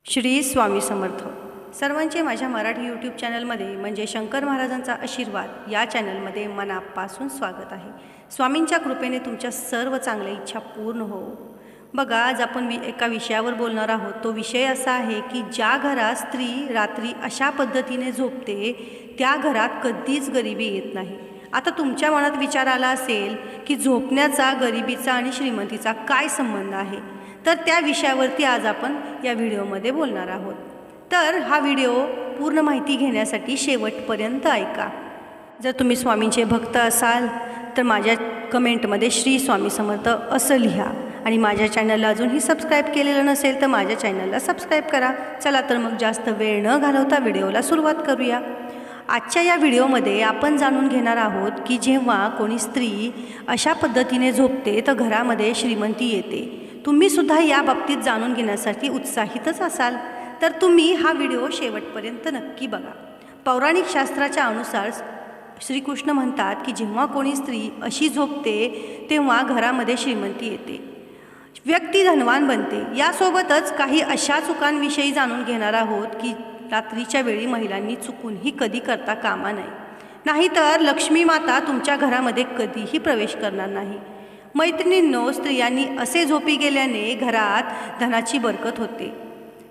श्री स्वामी समर्थ. सर्वांचे माझ्या मराठी यूट्यूब चॅनलमध्ये म्हणजे शंकर महाराजांचा आशीर्वाद या चॅनलमध्ये मनापासून स्वागत आहे. स्वामींच्या कृपेने तुमच्या सर्व चांगल्या इच्छा पूर्ण हो. बघा, आज आपण एका विषयावर बोलणार आहोत. तो विषय असा आहे की ज्या घरात स्त्री रात्री अशा पद्धतीने झोपते त्या घरात कधीच गरिबी येत नाही. आता तुमच्या मनात विचार आला असेल की झोपण्याचा गरिबीचा आणि श्रीमंतीचा काय संबंध आहे, तर त्या विषयावरती आज आपण या व्हिडिओमध्ये बोलणार आहोत. तर हा व्हिडिओ पूर्ण माहिती घेण्यासाठी शेवटपर्यंत ऐका. जर तुम्ही स्वामींचे भक्त असाल तर माझ्या कमेंटमध्ये श्री स्वामी समर्थ असं लिहा आणि माझ्या चॅनलला अजूनही सबस्क्राईब केलेलं नसेल तर माझ्या चॅनलला सबस्क्राईब करा. चला तर मग जास्त वेळ न घालवता व्हिडिओला सुरुवात करूया. आजच्या या व्हिडिओमध्ये आपण जाणून घेणार आहोत की जेव्हा कोणी स्त्री अशा पद्धतीने झोपते तर घरामध्ये श्रीमंती येते. तुम्हीसुद्धा या बाबतीत जाणून घेण्यासाठी उत्साहितच असाल तर तुम्ही हा व्हिडिओ शेवटपर्यंत नक्की बघा. पौराणिक शास्त्राच्या अनुसार श्रीकृष्ण म्हणतात की जेव्हा कोणी स्त्री अशी झोपते तेव्हा घरामध्ये श्रीमंती येते, व्यक्ती धनवान बनते. यासोबतच काही अशा चुकांविषयी जाणून घेणार आहोत की रात्रीच्या वेळी महिलांनी चुकूनही कधी करता कामा नये, नाहीतर लक्ष्मी माता तुमच्या घरामध्ये कधीही प्रवेश करणार नाही. मैत्रिणींनो, स्त्रियांनी असे झोपी गेल्याने घरात धनाची बरकत होते.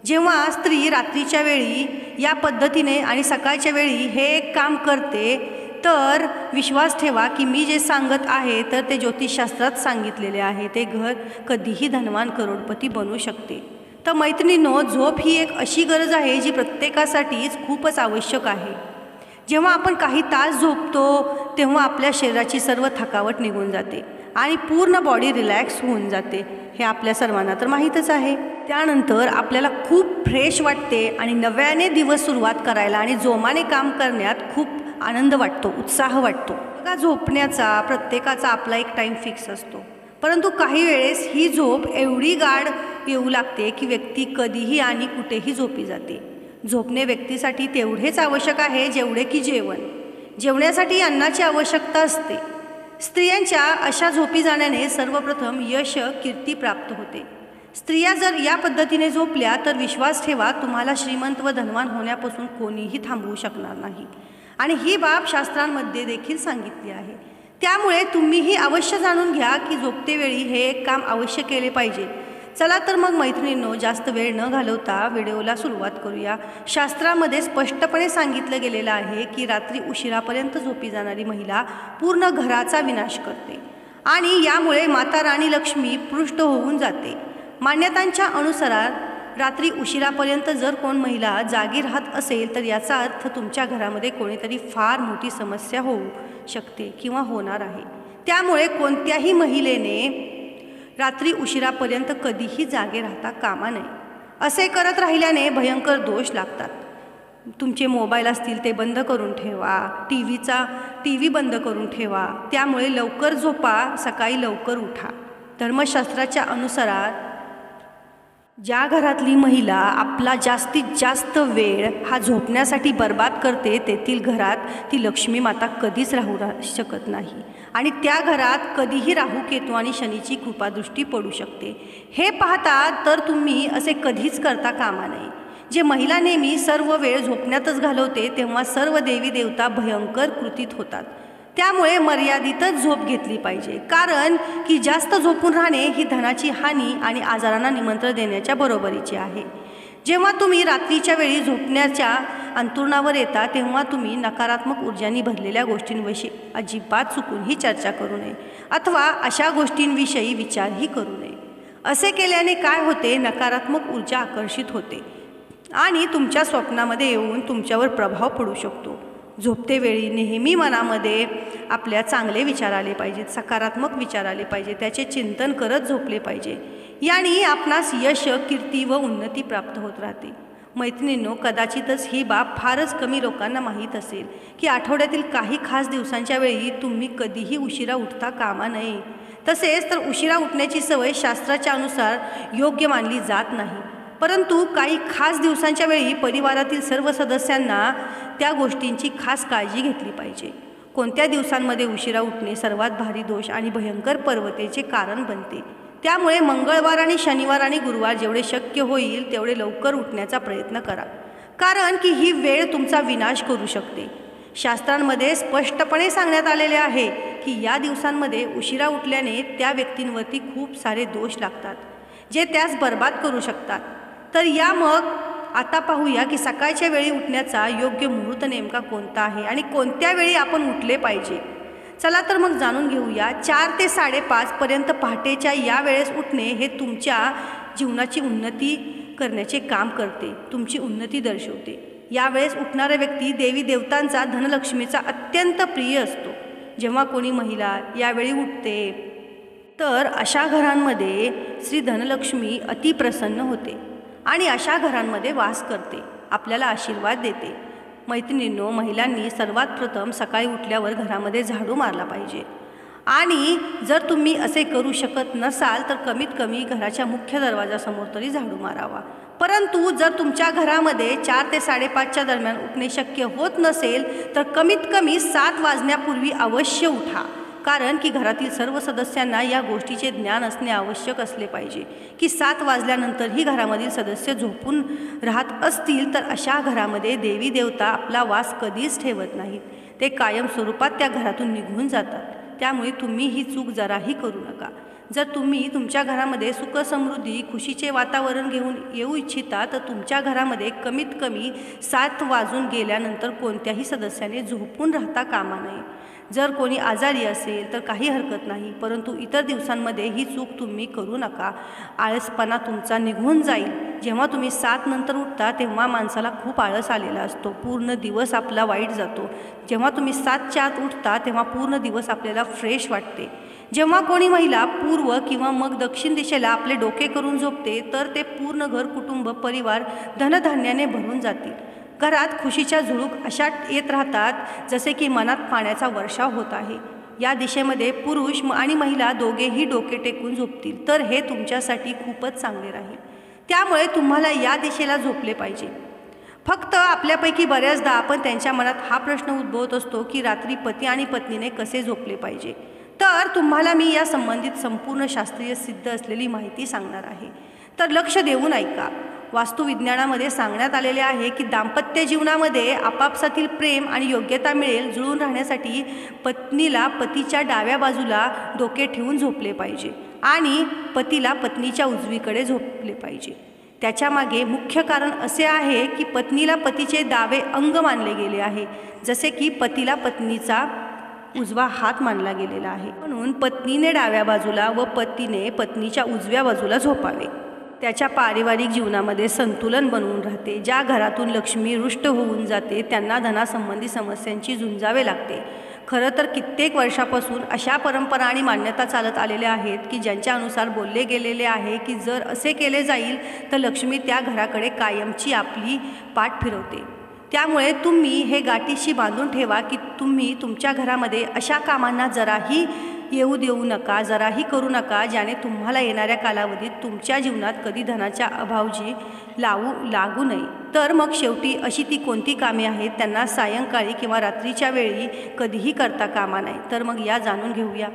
जेव्हा स्त्री रात्रीच्या वेळी या पद्धतीने आणि सकाळच्या वेळी हे एक काम करते तर विश्वास ठेवा की मी जे सांगत आहे तर ते ज्योतिषशास्त्रात सांगितलेले आहे. ते घर कधीही धनवान करोडपती बनू शकते. तर मैत्रिणींनो, झोप ही एक अशी गरज आहे जी प्रत्येकासाठीच खूपच आवश्यक आहे. जेव्हा आपण काही तास झोपतो तेव्हा आपल्या शरीराची सर्व थकावट निघून जाते आणि पूर्ण बॉडी रिलॅक्स होऊन जाते. हे आपल्या सर्वांना तर माहीतच आहे. त्यानंतर आपल्याला खूप फ्रेश वाटते आणि नव्याने दिवस सुरुवात करायला आणि जोमाने काम करण्यात खूप आनंद वाटतो, उत्साह वाटतो. बघा, झोपण्याचा प्रत्येकाचा आपला एक टाईम फिक्स असतो, परंतु काही वेळेस ही झोप एवढी गाढ येऊ लागते की व्यक्ती कधीही आणि कुठेही झोपी जाते. झोपणे व्यक्तीसाठी तेवढेच आवश्यक आहे जेवढे की जेवण. जेवण्यासाठी अन्नाची आवश्यकता असते. स्त्रियांच्या अशा झोपी जाण्याने सर्वप्रथम यश कीर्ती प्राप्त होते. स्त्रिया जर या पद्धतीने झोपल्या तर विश्वास ठेवा, तुम्हाला श्रीमंत व धनवान होण्यापासून कोणीही थांबवू शकणार नाही. आणि ही बाब शास्त्रांमध्ये देखील सांगितली आहे. त्यामुळे तुम्हीही अवश्य जाणून घ्या की झोपतेवेळी हे एक काम अवश्य केले पाहिजे. चला तर मग मैत्रिणींनो, जास्त वेळ न घालवता व्हिडिओला सुरुवात करूया. शास्त्रामध्ये स्पष्टपणे सांगितलं गेलेलं आहे की रात्री उशिरापर्यंत झोपी जाणारी महिला पूर्ण घराचा विनाश करते आणि यामुळे माता राणी लक्ष्मी पृष्ठ होऊन जाते. मान्यतांच्या अनुसार रात्री उशिरापर्यंत जर कोण महिला जागी राहत असेल तर याचा अर्थ तुमच्या घरामध्ये कोणीतरी फार मोठी समस्या होऊ शकते किंवा होणार आहे. त्यामुळे कोणत्याही महिलेने रात्री उशिरापर्यंत कधीही जागे राहता कामा नये. असे करत राहिल्याने भयंकर दोष लागतात. तुमचे मोबाईल असतील ते बंद करून ठेवा, टी व्ही बंद करून ठेवा. त्यामुळे लवकर झोपा, सकाळी लवकर उठा. धर्मशास्त्राच्या अनुसार ज्या घरातली महिला आपला जास्तीत जास्त वेळ हा झोपण्यासाठी बर्बाद करते तेथील घरात ती लक्ष्मी माता कधीच राहू शकत नाही आणि त्या घरात कधीही राहू, केतू आणि शनीची कृपादृष्टी पडू शकते. हे पाहता तर तुम्ही असे कधीच करता कामा नये. जे महिला नेहमी सर्व वेळ झोपण्यातच घालवते तेव्हा सर्व देवी देवता भयंकर कृतीत होतात. त्यामुळे मर्यादितच झोप घेतली पाहिजे, कारण की जास्त झोपून राहणे ही धनाची हानी आणि आजारांना निमंत्रण देण्याच्या बरोबरीचे आहे. जेव्हा तुम्ही रात्रीच्या वेळी झोपण्याच्या अंथरुणावर येता तेव्हा तुम्ही नकारात्मक ऊर्जांनी भरलेल्या गोष्टींविषयी अजिबात चुकूनही चर्चा करू नये अथवा अशा गोष्टींविषयी विचारही करू नये. असे केल्याने काय होते, नकारात्मक ऊर्जा आकर्षित होते आणि तुमच्या स्वप्नामध्ये येऊन तुमच्यावर प्रभाव पडू शकतो. झोपतेवेळी नेहमी मनामध्ये आपल्या चांगले विचार आले पाहिजेत, सकारात्मक विचार आले पाहिजे, त्याचे चिंतन करत झोपले पाहिजे. याने आपणास यश, कीर्ती व उन्नती प्राप्त होत राहते. मैत्रिणींनो, कदाचितच ही बाब फारच कमी लोकांना माहीत असेल की आठवड्यातील काही खास दिवसांच्या वेळी तुम्ही कधीही उशिरा उठता कामा नये. तसेच तर उशिरा उठण्याची सवय शास्त्राच्या अनुसार योग्य मानली जात नाही, परंतु काही खास दिवसांच्या वेळी परिवारातील सर्व सदस्यांना त्या गोष्टींची खास काळजी घेतली पाहिजे. कोणत्या दिवसांमध्ये उशिरा उठणे सर्वात भारी दोष आणि भयंकर पर्वतेचे कारण बनते त्यामुळे मंगळवार आणि शनिवार आणि गुरुवार जेवढे शक्य होईल तेवढे लवकर उठण्याचा प्रयत्न करा, कारण की ही वेळ तुमचा विनाश करू शकते. शास्त्रांमध्ये स्पष्टपणे सांगण्यात आलेले आहे की या दिवसांमध्ये उशिरा उठल्याने त्या व्यक्तींवरती खूप सारे दोष लागतात, जे त्यास बर्बाद करू शकतात. तर या मग आता पाहूया की सकाळच्या वेळी उठण्याचा योग्य मुहूर्त नेमका कोणता आहे आणि कोणत्या वेळी आपण उठले पाहिजे. चला तर मग जाणून घेऊया. 4 ते 5:30 पर्यंत पहाटेच्या या वेळेस उठणे हे तुमच्या जीवनाची उन्नती करण्याचे काम करते, तुमची उन्नती दर्शवते. यावेळेस उठणारा व्यक्ती देवी देवतांचा, धनलक्ष्मीचा अत्यंत प्रिय असतो. जेव्हा कोणी महिला यावेळी उठते तर अशा घरांमध्ये श्री धनलक्ष्मी अतिप्रसन्न होते आणि अशा घरांमध्ये वास करते, आपल्याला आशीर्वाद देते. मैत्रिणींनो, महिलांनी सर्वात प्रथम सकाळी उठल्यावर घरामध्ये झाडू मारला पाहिजे. आणि जर तुम्ही असे करू शकत नसाल तर कमीत कमी घराच्या मुख्य दरवाजासमोर तरी झाडू मारावा. परंतु जर तुमच्या घरामध्ये 4 ते 5:30च्या दरम्यान उठणे शक्य होत नसेल तर कमीत कमी 7 वाजण्यापूर्वी अवश्य उठा, कारण की घरातील सर्व सदस्यांना या गोष्टीचे ज्ञान असणे आवश्यक असले पाहिजे की 7 वाजल्यानंतरही घरामधील सदस्य झोपून राहत असतील तर अशा घरामध्ये देवी देवता आपला वास कधीच ठेवत नाहीत. ते कायम स्वरूपात त्या घरातून निघून जातात. त्यामुळे तुम्ही ही चूक जराही करू नका. जर तुम्ही तुमच्या घरामध्ये सुख समृद्धी खुशीचे वातावरण घेऊन येऊ इच्छिता तर तुमच्या घरामध्ये कमीत कमी 7 वाजून गेल्यानंतर कोणत्याही सदस्याने झोपून राहता कामा नये. जर कोणी आजारी असेल तर काही हरकत नाही, परंतु इतर दिवसांमध्ये ही चूक तुम्ही करू नका. आळसपणा तुमचा निघून जाईल. जेव्हा तुम्ही 7 नंतर उठता तेव्हा माणसाला खूप आळस आलेला असतो, पूर्ण दिवस आपला वाईट जातो. जेव्हा तुम्ही 7च्या आत उठता तेव्हा पूर्ण दिवस आपल्याला फ्रेश वाटते. जेव्हा कोणी महिला पूर्व किंवा मग दक्षिण दिशेला आपले डोके करून झोपते तर ते पूर्ण घर, कुटुंब, परिवार धनधान्याने भरून जातील. घरात खुशीच्या झुळूक अशा येत राहतात जसे की मनात पाण्याचा वर्षाव होत आहे. या दिशेमध्ये पुरुष आणि महिला दोघेही डोके टेकून झोपतील तर हे तुमच्यासाठी खूपच चांगले राहील. त्यामुळे तुम्हाला या दिशेला झोपले पाहिजे. फक्त आपल्यापैकी बऱ्याचदा आपण त्यांच्या मनात हा प्रश्न उद्भवत असतो की रात्री पती आणि पत्नीने कसे झोपले पाहिजे. तर तुम्हाला मी या संबंधित संपूर्ण शास्त्रीय सिद्ध असलेली माहिती सांगणार आहे, तर लक्ष देऊन ऐका. वास्तुविज्ञानामध्ये सांगण्यात आलेले आहे की दाम्पत्य जीवनामध्ये आपापसातील प्रेम आणि योग्यता मिळेल. जुळून राहण्यासाठी पत्नीला पतीच्या डाव्या बाजूला डोके ठेवून झोपले पाहिजे आणि पतीला पत्नीच्या उजवीकडे झोपले पाहिजे. त्याच्यामागे मुख्य कारण असे आहे की पत्नीला पतीचे डावे अंग मानले गेले आहे, जसे की पतीला पत्नीचा उजवा हात मानला गेलेला आहे. म्हणून पत्नीने डाव्या बाजूला व पतीने पत्नीच्या उजव्या बाजूला झोपावे. त्याच्या पारिवारिक जीवनामध्ये संतुलन बनवून राहते. ज्या घरातून लक्ष्मी रुष्ट होऊन जाते त्यांना धनासंबंधी समस्यांची झुंजावे लागते. खरं तर कित्येक वर्षापासून अशा परंपरा आणि मान्यता चालत आलेल्या आहेत की ज्यांच्या अनुसार बोलले गेलेले आहे की जर असे केले जाईल तर लक्ष्मी त्या घराकडे कायमची आपली पाठ फिरवते. त्यामुळे तुम्ही हे गाठीशी बांधून ठेवा की तुम्ही तुमच्या घरामध्ये अशा कामांना जराही येऊ देऊ नका, जराही करू नका ज्याने तुम्हाला येणाऱ्या कालावधीत तुमच्या जीवनात कधी धनाच्या अभावजी लागू नये. तर मग शेवटी अशी ती कोणती कामे आहेत त्यांना सायंकाळी किंवा रात्रीच्या वेळी कधीही करता कामा नये. तर मग या जाणून घेऊया.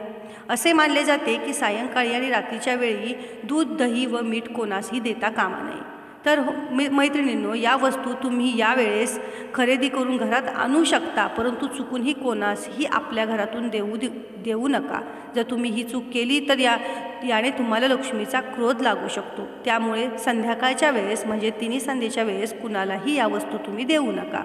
असे मानले जाते की सायंकाळी आणि रात्रीच्या वेळी दूध, दही व मीठ कोणासही देता कामा नये. तर मैत्रिणींनो, या वस्तू तुम्ही यावेळेस खरेदी करून घरात आणू शकता, परंतु चुकूनही कोणासही आपल्या घरातून देऊ नका. जर तुम्ही ही चूक केली तर याने तुम्हाला लक्ष्मीचा क्रोध लागू शकतो. त्यामुळे संध्याकाळच्या वेळेस म्हणजे तिन्ही संध्येच्या वेळेस कुणालाही या वस्तू तुम्ही देऊ नका.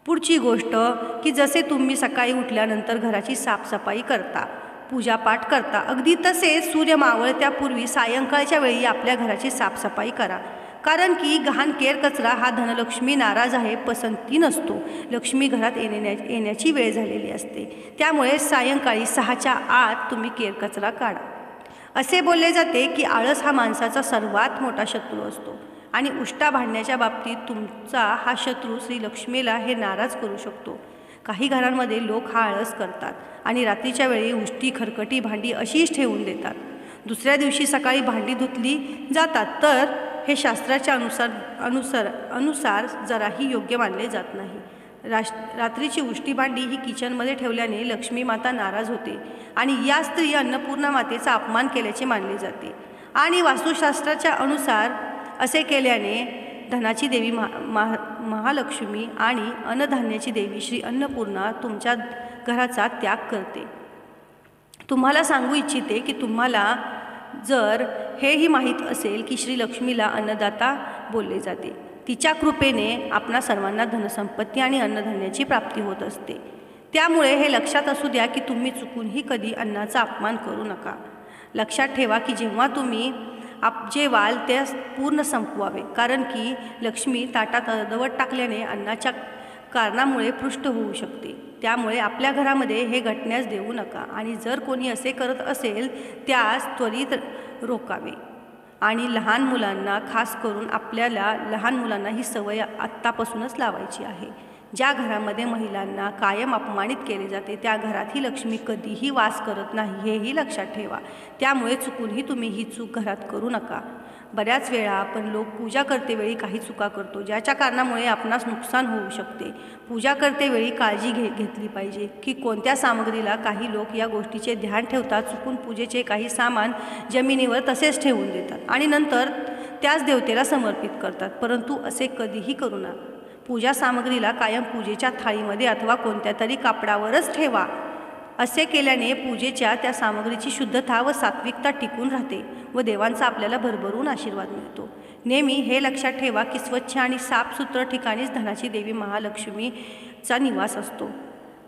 पुढची गोष्ट की जसे तुम्ही सकाळी उठल्यानंतर घराची साफसफाई करता, पूजापाठ करता, अगदी तसेच सूर्य मावळत्यापूर्वी सायंकाळच्या वेळी आपल्या घराची साफसफाई करा. कारण की घाण केर कचरा हा धनलक्ष्मी नाराज आहे, पसंती नसतो. लक्ष्मी घरात येण्याची वेळ झालेली असते. त्यामुळे सायंकाळी 6च्या आत तुम्ही केर कचरा काढा. असे बोलले जाते की आळस हा माणसाचा सर्वात मोठा शत्रू असतो आणि उष्टा भांडण्याच्या बाबतीत तुमचा हा शत्रू श्री लक्ष्मीला हे नाराज करू शकतो. काही घरांमध्ये लोक हा आळस करतात आणि रात्रीच्या वेळी उष्टी, खरकटी भांडी अशीच ठेवून देतात. दुसऱ्या दिवशी सकाळी भांडी धुतली जातात, तर हे शास्त्राच्या अनुसार जराही योग्य मानले जात नाही. रात्रीची उष्टी भांडी ही किचनमध्ये ठेवल्याने लक्ष्मी माता नाराज होते आणि या स्त्री अन्नपूर्णा मातेचा अपमान केल्याचे मानले जाते. आणि वास्तुशास्त्राच्या अनुसार असे केल्याने धनाची देवी महालक्ष्मी आणि अन्नधान्याची देवी श्री अन्नपूर्णा तुमच्या घराचा त्याग करते. तुम्हाला सांगू इच्छिते की तुम्हाला जर हेही माहीत असेल की श्री लक्ष्मीला अन्नदाता बोलले जाते. तिच्या कृपेने आपणा सर्वांना धनसंपत्ती आणि अन्नधान्याची प्राप्ती होत असते. त्यामुळे हे लक्षात असू द्या की तुम्ही चुकूनही कधी अन्नाचा अपमान करू नका. लक्षात ठेवा की जेव्हा तुम्ही जेवाल ते पूर्ण संपवावे, कारण की लक्ष्मी ताटात अर्धवट टाकल्याने अन्नाच्या कारणामुळे पृष्ठ होऊ शकते. त्यामुळे आपल्या घरामध्ये हे घटण्यास देऊ नका आणि जर कोणी असे करत असेल त्यास त्वरित रोकावे. आणि लहान मुलांना, खास करून आपल्याला लहान मुलांना ही सवय आत्तापासूनच लावायची आहे. ज्या घरामध्ये महिलांना कायम अपमानित केले जाते त्या घरात ही लक्ष्मी कधीही वास करत नाही, हेही लक्षात ठेवा. त्यामुळे चुकूनही तुम्ही ही चूक घरात करू नका. बऱ्याच वेळा आपण लोक पूजा करतेवेळी काही चुका करतो ज्याच्या कारणामुळे आपणास नुकसान होऊ शकते. पूजा करतेवेळी काळजी घेतली पाहिजे की कोणत्या सामग्रीला. काही लोक या गोष्टीचे ध्यान ठेवतात, चुकून पूजेचे काही सामान जमिनीवर तसेच ठेवून देतात आणि नंतर त्याच देवतेला समर्पित करतात. परंतु असे कधीही करू नका. पूजा सामग्रीला कायम पूजेच्या थाळीमध्ये अथवा कोणत्या तरी कापडावरच ठेवा. असे केल्याने पूजेच्या त्या सामग्रीची शुद्धता व सात्विकता टिकून राहते व देवांचा आपल्याला भरभरून आशीर्वाद मिळतो. नेहमी हे लक्षात ठेवा की स्वच्छ आणि साफसुथरं ठिकाणीच धनाची देवी महालक्ष्मीचा निवास असतो.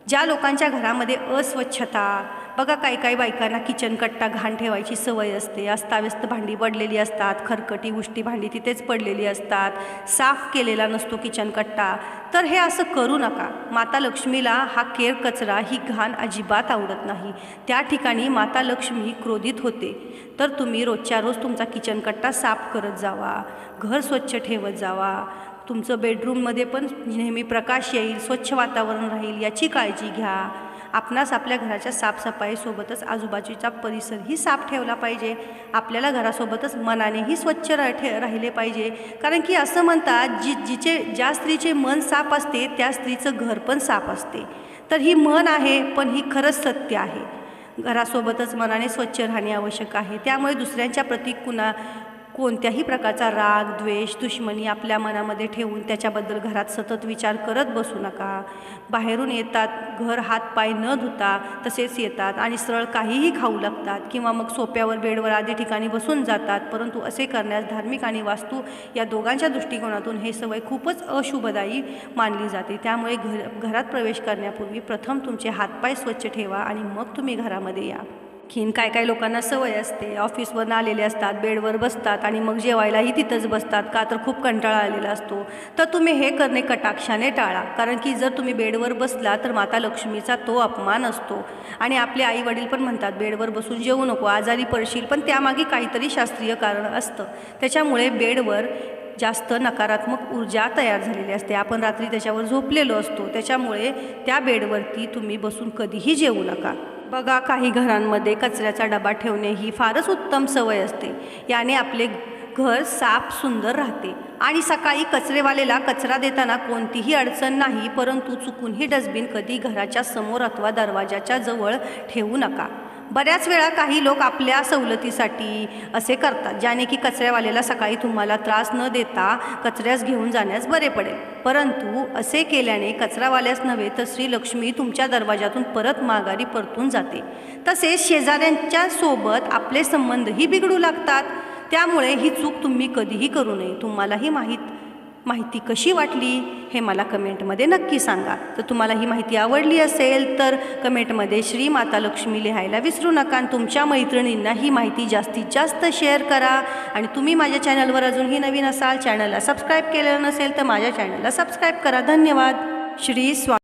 ज्या लोकांच्या घरामध्ये अस्वच्छता, बघा काही बायकांना किचन कट्टा घाण ठेवायची सवय असते. अस्ताव्यस्त भांडी पडलेली असतात, खरकटी उष्टी भांडी तिथेच पडलेली असतात, साफ केलेला नसतो किचन कट्टा. तर हे असं करू नका. माता लक्ष्मीला हा केर कचरा ही घाण अजिबात आवडत नाही. त्या ठिकाणी माता लक्ष्मी क्रोधित होते. तर तुम्ही रोजच्या रोज तुमचा किचन कट्टा साफ करत जावा, घर स्वच्छ ठेवत जावा. तुमचं बेडरूममध्ये पण नेहमी प्रकाश येईल, स्वच्छ वातावरण राहील याची काळजी घ्या. आपणास आपल्या घराच्या साफसफाईसोबतच आजूबाजूचा परिसरही साफ ठेवला पाहिजे. आपल्याला घरासोबतच मनानेही स्वच्छ राहिले पाहिजे. कारण की असं म्हणतात ज्या स्त्रीचे मन साफ असते त्या स्त्रीचं घर पण साफ असते. तर ही म्हण आहे, पण ही खरंच सत्य आहे. घरासोबतच मनाने स्वच्छ राहणे आवश्यक आहे. त्यामुळे दुसऱ्यांच्या प्रती कोणत्याही प्रकारचा राग, द्वेष, दुश्मनी आपल्या मनामध्ये ठेवून त्याच्याबद्दल घरात सतत विचार करत बसू नका. बाहेरून येतात, घर हातपाय न धुता तसेच येतात आणि सरळ काहीही खाऊ लागतात किंवा मग सोप्यावर, बेडवर आदी ठिकाणी बसून जातात. परंतु असे करण्यास धार्मिक आणि वास्तू या दोघांच्या दृष्टिकोनातून हे सवय खूपच अशुभदायी मानली जाते. त्यामुळे घरात प्रवेश करण्यापूर्वी प्रथम तुमचे हातपाय स्वच्छ ठेवा आणि मग तुम्ही घरामध्ये या. काही लोकांना सवय असते, ऑफिसवरून आलेले असतात, बेडवर बसतात आणि मग जेवायलाही तिथंच बसतात, का तर खूप कंटाळा आलेला असतो. तर तुम्ही हे करणे कटाक्षाने टाळा. कारण की जर तुम्ही बेडवर बसला तर माता लक्ष्मीचा तो अपमान असतो. आणि आपले आई वडील पण म्हणतात बेडवर बसून जेवू नको, आजारी पडशील. पण त्यामागे काहीतरी शास्त्रीय कारण असतं. त्याच्यामुळे बेडवर जास्त नकारात्मक ऊर्जा तयार झालेली असते. आपण रात्री त्याच्यावर झोपलेलो असतो. त्याच्यामुळे त्या बेडवरती तुम्ही बसून कधीही जेवू नका. बघा, काही घरांमध्ये कचऱ्याचा डबा ठेवणे ही फारच उत्तम सवय असते. याने आपले घर साफ सुंदर राहते आणि सकाळी कचरेवालेला कचरा देताना कोणतीही अडचण नाही. परंतु चुकूनही डस्टबिन कधी घराच्या समोर अथवा दरवाजाच्या जवळ ठेवू नका. बऱ्याच वेळा काही लोक आपल्या सवलतीसाठी असे करतात, ज्याने की कचऱ्यावाल्याला सकाळी तुम्हाला त्रास न देता कचऱ्यास घेऊन जाण्यास बरे पडेल. परंतु असे केल्याने कचरावाल्यास नव्हे तर श्री लक्ष्मी तुमच्या दरवाजातून परत माघारी परतून जाते. तसेच शेजाऱ्यांच्या सोबत आपले संबंधही बिघडू लागतात. त्यामुळे ही चूक तुम्ही कधीही करू नये. तुम्हाला ही माहिती कशी वाटली हे मला कमेंटमध्ये नक्की सांगा. तर तुम्हाला ही माहिती आवडली असेल तर कमेंटमध्ये श्री माता लक्ष्मी लिहायला विसरू नका. आणि तुमच्या मैत्रिणींना ही माहिती जास्तीत जास्त शेअर करा. आणि तुम्ही माझ्या चॅनलवर अजूनही नवीन असाल, चॅनलला सबस्क्राईब केलेलं नसेल तर माझ्या चॅनलला सबस्क्राईब करा. धन्यवाद. श्री स्वामी.